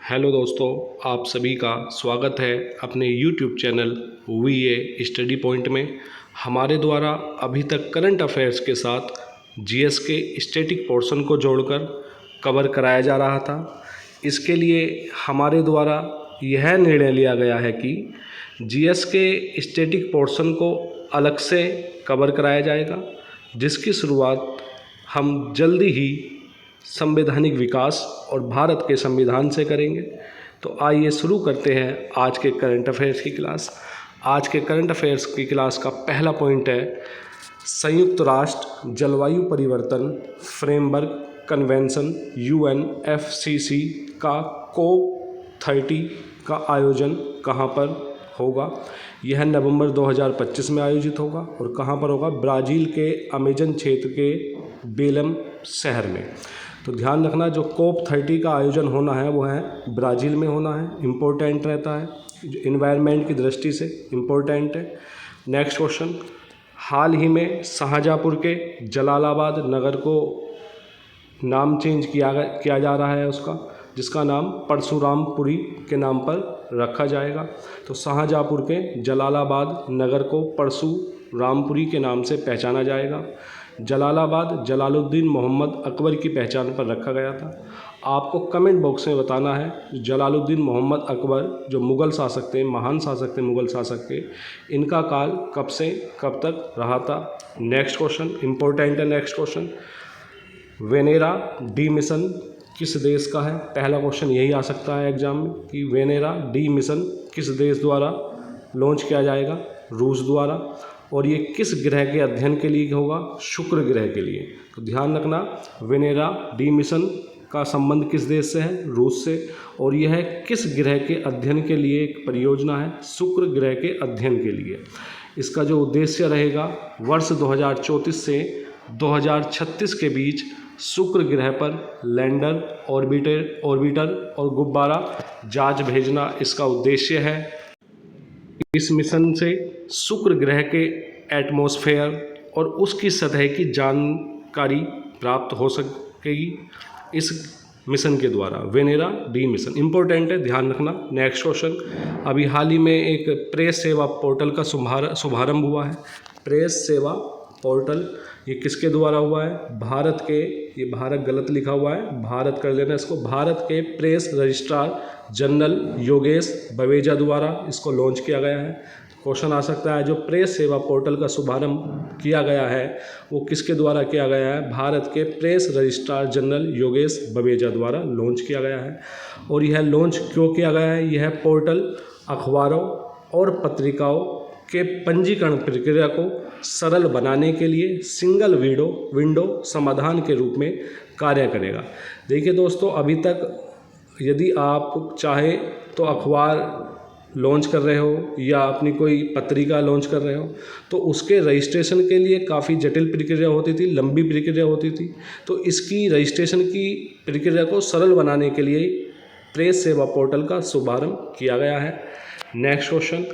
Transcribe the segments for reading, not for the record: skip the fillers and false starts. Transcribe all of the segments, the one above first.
Hello दोस्तों, आप सभी का स्वागत है अपने YouTube channel VA study point में। हमारे द्वारा अभी तक करंट अफेयर्स के साथ जीएस के स्टैटिक पोर्शन को जोड़कर कवर कराया जा रहा था। इसके लिए हमारे द्वारा यह निर्णय लिया गया है कि जीएस के स्टैटिक पोर्शन को अलग से कवर कराया जाएगा, जिसकी शुरुआत हम जल्दी ही संवैधानिक विकास और भारत के संविधान से करेंगे। तो आइए शुरू करते हैं आज के करंट अफेयर्स की क्लास। आज के करंट अफेयर्स की क्लास का पहला पॉइंट है संयुक्त राष्ट्र जलवायु परिवर्तन फ्रेमवर्क कन्वेंशन UNFCCC का COP30 का आयोजन कहाँ पर होगा। यह नवंबर 2025 में आयोजित होगा और कहाँ पर होगा, ब्राज़ील के अमेजन क्षेत्र के बेलम शहर में। तो ध्यान रखना, जो COP30 का आयोजन होना है वो है ब्राज़ील में होना है। इम्पोर्टेंट रहता है, जो इन्वायरमेंट की दृष्टि से इम्पोर्टेंट है। नेक्स्ट क्वेश्चन, हाल ही में शाहजहाँपुर के जलालाबाद नगर को नाम चेंज किया जा रहा है उसका, जिसका नाम परशुरामपुरी के नाम पर रखा जाएगा। तो शाहजहाँपुर के जलालाबाद नगर को परशुरामपुरी के नाम से पहचाना जाएगा। जलालाबाद जलालुद्दीन मोहम्मद अकबर की पहचान पर रखा गया था। आपको कमेंट बॉक्स में बताना है जलालुद्दीन मोहम्मद अकबर जो मुग़ल शासक थे, महान शासक थे, मुग़ल शासक थे, इनका काल कब से कब तक रहा था। नेक्स्ट क्वेश्चन इंपॉर्टेंट है। Next question, Venera D mission किस देश का है। पहला क्वेश्चन यही आ सकता है एग्जाम में कि वेनेरा डी मिशन किस देश द्वारा लॉन्च किया जाएगा, रूस द्वारा, और ये किस ग्रह के अध्ययन के लिए होगा, शुक्र ग्रह के लिए। तो ध्यान रखना, वेनेरा डी मिशन का संबंध किस देश से है, रूस से, और यह किस ग्रह के अध्ययन के लिए एक परियोजना है, शुक्र ग्रह के अध्ययन के लिए। इसका जो उद्देश्य रहेगा, वर्ष 2034 से 2036 के बीच शुक्र ग्रह पर लैंडर, ऑर्बिटर और गुब्बारा जहाज भेजना इसका उद्देश्य है। इस मिशन से शुक्र ग्रह के एटमॉस्फेयर और उसकी सतह की जानकारी प्राप्त हो सकेगी इस मिशन के द्वारा। वेनेरा डी मिशन इम्पोर्टेंट है, ध्यान रखना। नेक्स्ट क्वेश्चन, अभी हाल ही में एक प्रेस सेवा पोर्टल का शुभारंभ हुआ है। प्रेस सेवा पोर्टल ये किसके द्वारा हुआ है, भारत के, ये भारत गलत लिखा हुआ है, भारत कर लेना इसको, भारत के press registrar general Yogesh Baweja द्वारा इसको लॉन्च किया गया है। क्वेश्चन आ सकता है, जो प्रेस सेवा पोर्टल का शुभारंभ किया गया है वो किसके द्वारा किया गया है, भारत के press registrar general Yogesh Baweja द्वारा लॉन्च किया गया है। और यह लॉन्च क्यों किया गया है, यह पोर्टल अखबारों और पत्रिकाओं के पंजीकरण प्रक्रिया को सरल बनाने के लिए सिंगल विंडो समाधान के रूप में कार्य करेगा। देखिए दोस्तों, अभी तक यदि आप चाहे तो अखबार लॉन्च कर रहे हो या अपनी कोई पत्रिका लॉन्च कर रहे हो, तो उसके रजिस्ट्रेशन के लिए काफ़ी जटिल प्रक्रिया होती थी, लंबी प्रक्रिया होती थी। तो इसकी रजिस्ट्रेशन की प्रक्रिया को सरल बनाने के लिए प्रेस सेवा पोर्टल का शुभारंभ किया गया है। नेक्स्ट क्वेश्चन,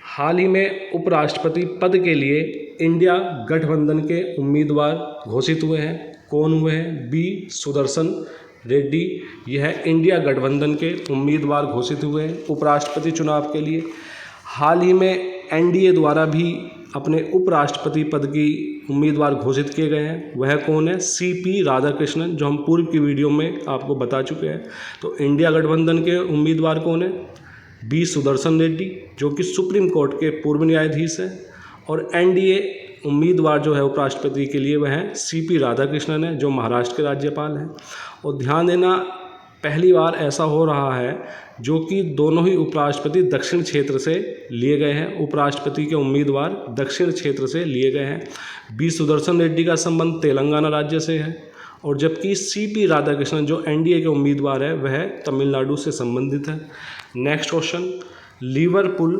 हाल ही में उपराष्ट्रपति पद के लिए इंडिया गठबंधन के उम्मीदवार घोषित हुए हैं। कौन हुए हैं, बी सुदर्शन रेड्डी, यह इंडिया गठबंधन के उम्मीदवार घोषित हुए हैं उपराष्ट्रपति चुनाव के लिए। हाल ही में एनडीए द्वारा भी अपने उपराष्ट्रपति पद की उम्मीदवार घोषित किए गए हैं। वह कौन है, CP राधाकृष्णन, जो हम पूर्व की वीडियो में आपको बता चुके हैं। तो इंडिया गठबंधन के उम्मीदवार कौन है, बी सुदर्शन रेड्डी, जो कि सुप्रीम कोर्ट के पूर्व न्यायाधीश हैं। और एनडीए उम्मीदवार जो है उपराष्ट्रपति के लिए वह है CP राधाकृष्णन है, जो महाराष्ट्र के राज्यपाल हैं। और ध्यान देना, पहली बार ऐसा हो रहा है जो कि दोनों ही उपराष्ट्रपति दक्षिण क्षेत्र से लिए गए हैं, उपराष्ट्रपति के उम्मीदवार दक्षिण क्षेत्र से लिए गए हैं। बी सुदर्शन रेड्डी का संबंध तेलंगाना राज्य से है, और जबकि CP राधाकृष्णन जो एनडीए के उम्मीदवार है वह तमिलनाडु से संबंधित है। नेक्स्ट क्वेश्चन, लिवरपूल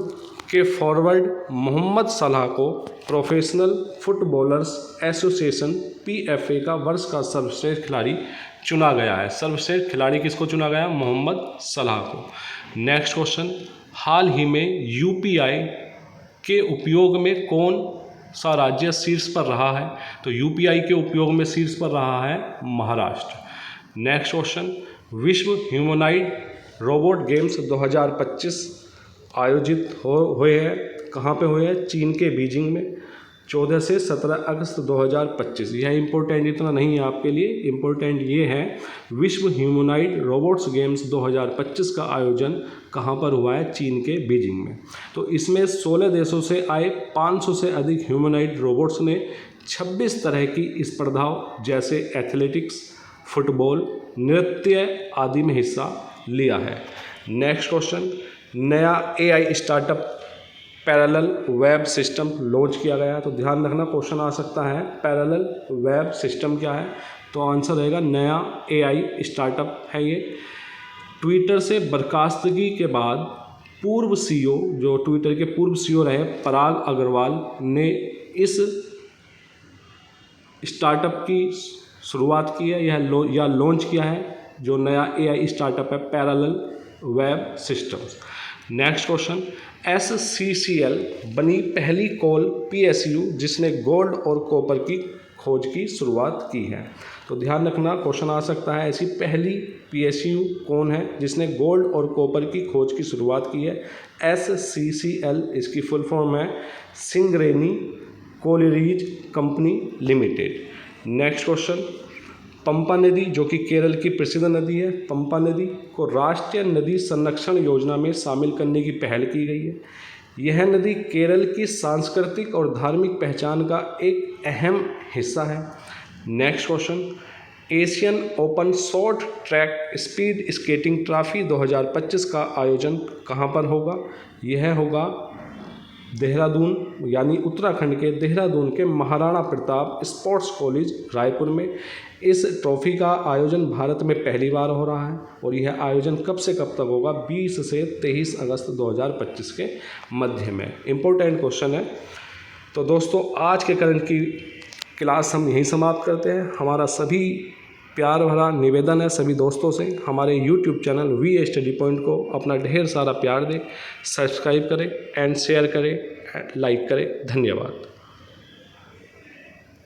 के फॉरवर्ड मोहम्मद सलाह को प्रोफेशनल फुटबॉलर्स एसोसिएशन PFA का वर्ष का सर्वश्रेष्ठ खिलाड़ी चुना गया है। सर्वश्रेष्ठ खिलाड़ी किसको चुना गया, मोहम्मद सलाह को। नेक्स्ट क्वेश्चन, हाल ही में UPI के उपयोग में कौन सा राज्य शीर्ष पर रहा है। तो UPI के उपयोग में शीर्ष पर रहा है महाराष्ट्र। नेक्स्ट क्वेश्चन, विश्व ह्यूमनॉइड रोबोट गेम्स 2025 आयोजित हुए हैं। कहाँ पे हुए हैं? चीन के बीजिंग में 14 से 17 अगस्त 2025। यह इम्पोर्टेंट इतना नहीं है आपके लिए, इम्पोर्टेंट ये है विश्व ह्यूमनॉइड रोबोट्स गेम्स 2025 का आयोजन कहाँ पर हुआ है? चीन के बीजिंग में। तो इसमें 16 देशों से आए 500 से अधिक ह्यूमनॉइड रोबोट्स ने 26 तरह की स्पर्धाओं जैसे एथलेटिक्स, फुटबॉल, नृत्य आदि में हिस्सा लिया है। नेक्स्ट क्वेश्चन, नया AI startup parallel web system launch किया गया है। तो ध्यान रखना, क्वेश्चन आ सकता है पैरेलल वेब सिस्टम क्या है? तो आंसर रहेगा नया AI स्टार्टअप है ये। ट्विटर से बर्खास्तगी के बाद पूर्व CEO, जो ट्विटर के पूर्व CEO रहे पराग अग्रवाल ने इस स्टार्टअप की शुरुआत की है, या लॉन्च किया है, जो नया AI स्टार्टअप है parallel web systems. Next question, SCCL बनी पहली कोल PSU जिसने गोल्ड और कॉपर की खोज की शुरुआत की है। तो ध्यान रखना, क्वेश्चन आ सकता है ऐसी पहली PSU कौन है जिसने गोल्ड और कॉपर की खोज की शुरुआत की है? SCCL, इसकी फुल फॉर्म है Singareni collieries company limited. Next question, Pampa नदी जो कि केरल की प्रसिद्ध नदी है, पंपा नदी को राष्ट्रीय नदी संरक्षण योजना में शामिल करने की पहल की गई है। यह नदी केरल की सांस्कृतिक और धार्मिक पहचान का एक अहम हिस्सा है। Next question, Asian open short track speed skating trophy 2025 का आयोजन कहाँ पर होगा? यह होगा देहरादून, यानी उत्तराखंड के देहरादून के महाराणा प्रताप स्पोर्ट्स कॉलेज रायपुर में। इस ट्रॉफी का आयोजन भारत में पहली बार हो रहा है और यह आयोजन कब से कब तक होगा? 20 से 23 अगस्त 2025 के मध्य में। इम्पोर्टेंट क्वेश्चन है। तो दोस्तों, आज के करंट की क्लास हम यहीं समाप्त करते हैं। हमारा सभी प्यार भरा निवेदन है सभी दोस्तों से, हमारे YouTube channel VA study point को अपना ढेर सारा प्यार दें, सब्सक्राइब करें एंड शेयर करें, लाइक करें। धन्यवाद।